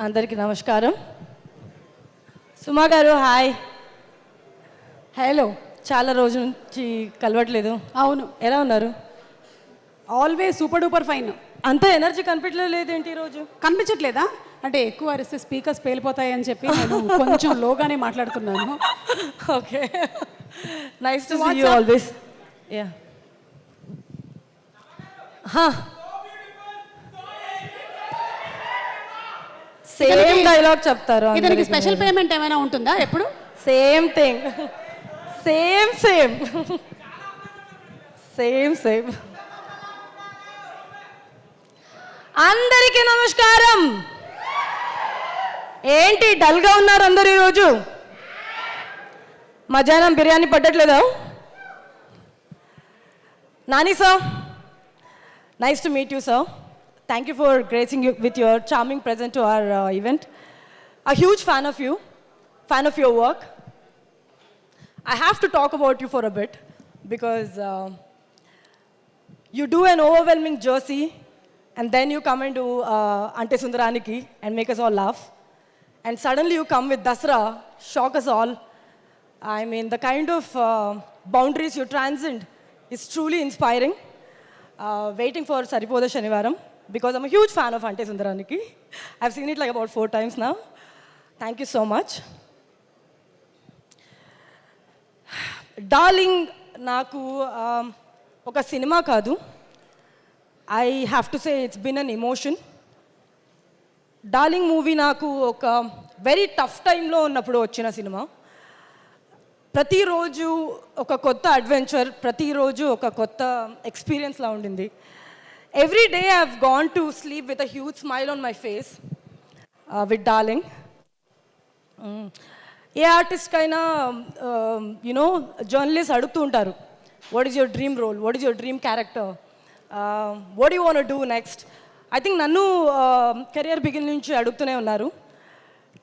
అందరికీ నమస్కారం. సుమా గారు హాయ్. హలో. చాలా రోజుల నుంచి కలవట్లేదు. అవును, ఎలా ఉన్నారు? Always super duper fine. అంత ఎనర్జీ కనిపించలేదు ఏంటి ఈరోజు? కనిపించట్లేదా? అంటే ఎక్కువ అరిస్తే స్పీకర్స్ పేలిపోతాయని చెప్పి నేను కొంచెం లోగానే మాట్లాడుతున్నాను. Okay, nice to see you always. Yeah, same dialogue చెప్తారు. ఇతనికి స్పెషల్ పేమెంట్ ఏమైనా ఉంటుందా? ఎప్పుడు same thing, same same same same. అందరికీ నమస్కారం. ఏంటి డల్గా ఉన్నారు అందరు ఈరోజు? మధ్యాహ్నం బిర్యానీ పట్టట్లేదా? Nani sir, nice to meet you sir. Thank you for gracing you with your charming presence to our event. A huge fan of you, fan of your work. I have to talk about you for a bit because you do an overwhelming jersey and then you come and do Ante Sundaraniki and make us all laugh. And suddenly you come with Dasra, shock us all. I mean, the kind of boundaries you transcend is truly inspiring. Waiting for Saripoda Shanivaram because I'm a huge fan of Ante Sundaraniki. I've seen it like about 4 times now. Thank you so much. Darling నాకు ఒక cinema కాదు, I have to say it's been an emotion. Darling movie నాకు ఒక very tough టైంలో ఉన్నప్పుడు వచ్చిన cinema. ప్రతిరోజు ఒక కొత్త అడ్వెంచర్, ప్రతిరోజు ఒక కొత్త ఎక్స్పీరియన్స్లా ఉండింది. Every day I have gone to sleep with a huge smile on my face with Darling. ఏ ఆర్టిస్ట్కైనా యునో జర్నలిస్ట్ అడుగుతూ ఉంటారు, what is your dream role, what is your dream character, what you want do next. I think నన్ను career begin నుంచి అడుగుతూనే ఉన్నారు.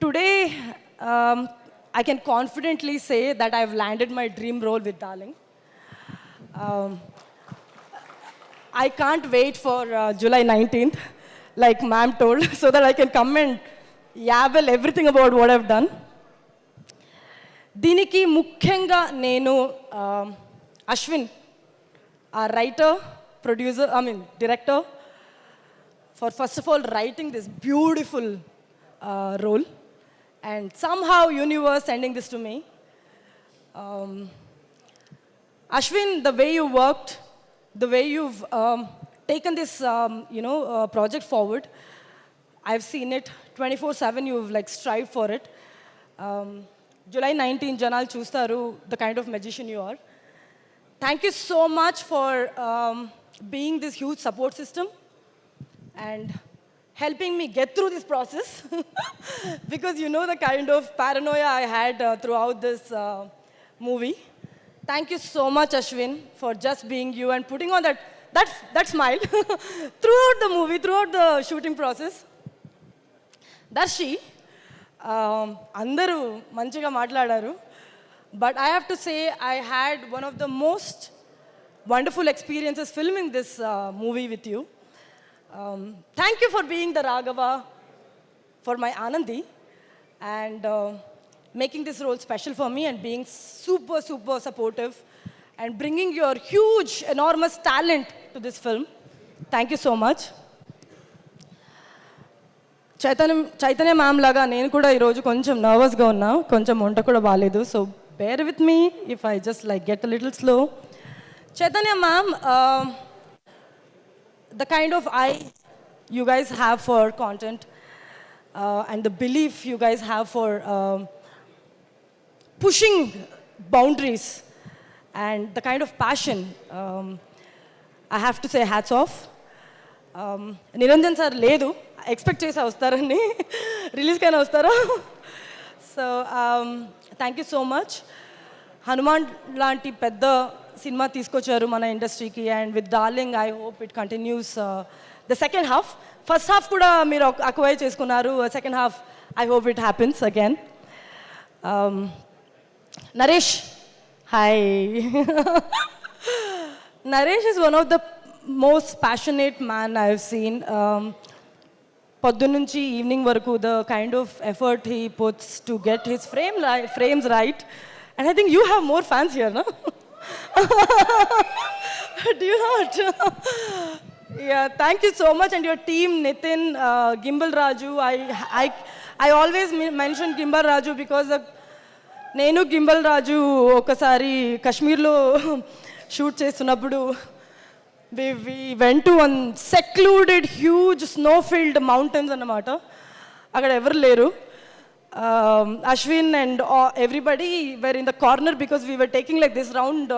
Today I can confidently say that I've landed my dream role with Darling. I can't wait for July 19th, like ma'am told, so that I can come and yabble everything about what I've done. దీనికి ముఖ్యంగా నేను అశ్విన్, ఆ writer, producer, director, for first of all writing this beautiful role. And somehow universe sending this to me. Ashwin, the way you worked, the way you've taken this project forward, I've seen it 24/7. You've like strived for it. July 19th, Janal Chustaru, the kind of magician you are. Thank you so much for being this huge support system and helping me get through this process because you know the kind of paranoia I had throughout this movie. Thank you so much, Ashwin, for just being you and putting on that smile throughout the movie, throughout the shooting process. Darshi, andaru manchiga matladaru, but I have to say I had one of the most wonderful experiences filming this movie with you. Thank you for being the Raghava for my Anandi and making this role special for me and being super, super supportive and bringing your huge, enormous talent to this film. Thank you so much. Chaitanya ma'am laga nenu kuda ee roju koncham nervous ga unna, koncham onta kuda baaledu, so bear with me if I just like get a little slow. Chaitanya ma'am, the kind of eye you guys have for content and the belief you guys have for pushing boundaries and the kind of passion, I have to say hats off. Niranjan sir ledu, expect chesa vastarani, release kaina vastara. So thank you so much. Hanuman lanti pedda cinema తీసుకొచ్చారు మన ఇండస్ట్రీకి and with darling I hope it continues the second half. First half కూడా మీరు acquire చేసుకున్నారు, second half I hope it happens again. Naresh, hi. Naresh is one of the most passionate man I've seen. పొద్దున్నుంచి evening వరకు the kind of effort he puts to get his frames right and I think you have more fans here no do you not yeah thank you so much and your team Nitin Gimbal Raju I always mention Gimbal Raju because నేను gimbal రాజు ఒకసారి కాశ్మీర్లో shoot చేస్తున్నప్పుడు we went to one secluded huge snow filled mountains అన్నమాట అక్కడ ఎవరు లేరు Ashwin and everybody were in the corner because we were taking like this round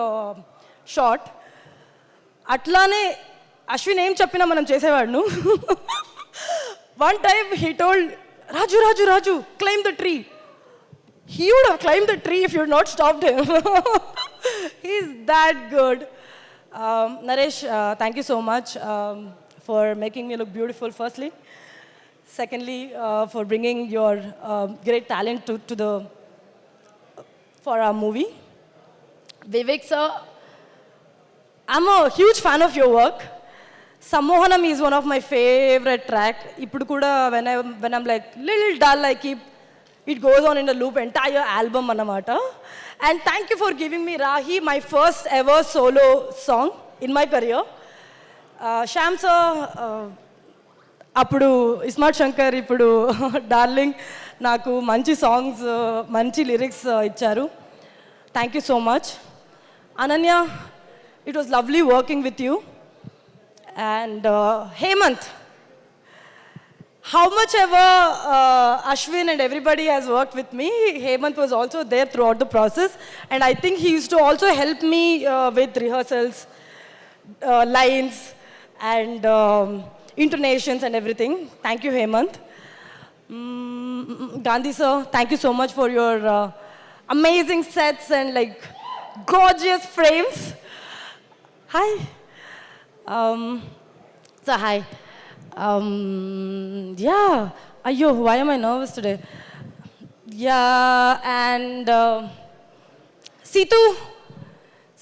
shot అట్లానే అశ్విన్ ఏం చెప్పినా మనం చేసేవాడు one time he told Raju Raju Raju claim the tree he would have climbed the tree if you had not stopped him. He's that good. Naresh, thank you so much for making me look beautiful, firstly. Secondly, for bringing your great talent for our movie. Vivek sir, I'm a huge fan of your work. Sammohanam is one of my favorite track. Ippudu kuda when I'm like little dull, I keep it goes on in a loop entire album anamata. And thank you for giving me Rahi, my first ever solo song in my career. Sham sir, appudu Ismat Shankar, ippudu Darling, naku manchi songs, manchi lyrics icharu. Thank you so much. Ananya, it was lovely working with you. And Hemant, how much ever Ashwin and everybody has worked with me, Hemant was also there throughout the process. And I think he used to also help me with rehearsals, lines, and intonations and everything. Thank you, Hemant. Gandhi sir, thank you so much for your amazing sets and like gorgeous frames. Hi. So hi. Yeah. Ayyo, why am I nervous today? Yeah, and Situ.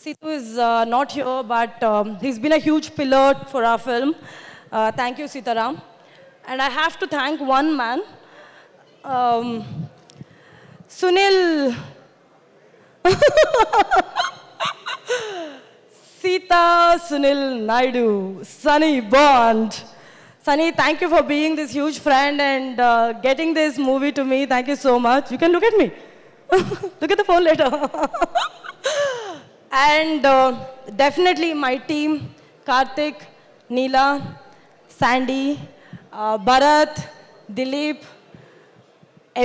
Situ is not here, but he's been a huge pillar for our film. Thank you, Sitaram. And I have to thank one man, Sunil. Sita Sunil Naidu, Sunny Bond. Sunny, thank you for being this huge friend and getting this movie to me. Thank you so much. You can look at me. Look at the phone later. And definitely my team, Karthik, Neela, Sandy, Bharat, Dilip,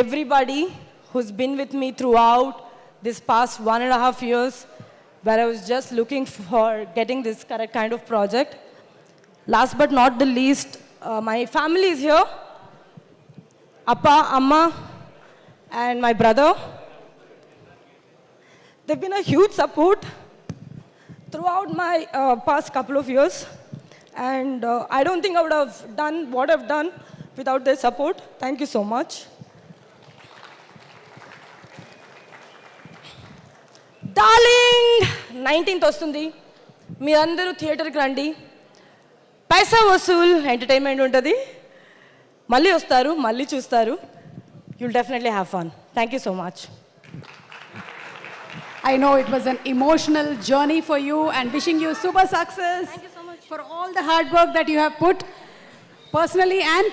everybody who's been with me throughout this past 1.5 years, where I was just looking for getting this correct kind of project. Last but not the least, my family is here. Appa, Amma, and my brother. They've been a huge support throughout my past couple of years. And I don't think I would have done what I've done without their support. Thank you so much. Darling 19th వస్తుంది మీరందరూ థియేటర్కి రండి పైసా Vasool entertainment ఉంటుంది మళ్ళీ వస్తారు మళ్ళీ చూస్తారు you'll definitely have fun thank you so much I know it was an emotional journey for you and wishing you super success. Thank you so much. For all the hard work that you have put personally and